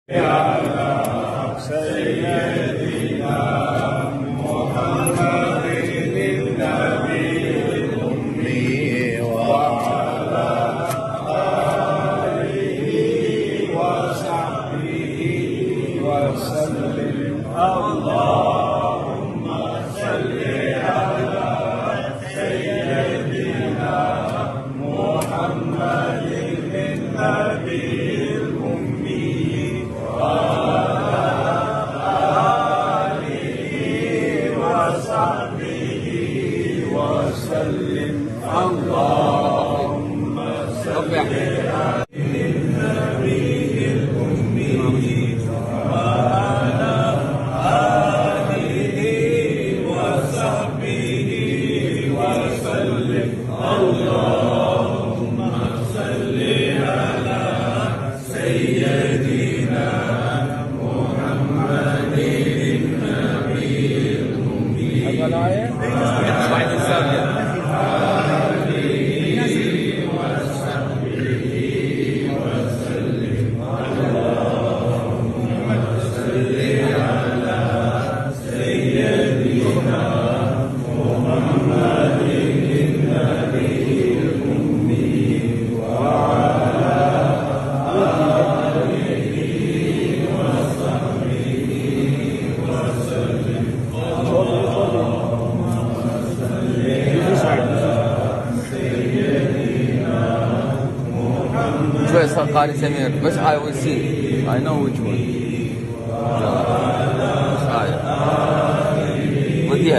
على سيدنا محمد النبي الأمي وعلى آله وصحبه وسلم. اللهم صل على سيدنا محمد النبي وسلم. اللهم صل على النبي الأمي وعلى آله وصحبه وسلم. اللهم صل على سيدنا محمد النبي الأمي Choice Qari Samir, which I will see. I know which one. With the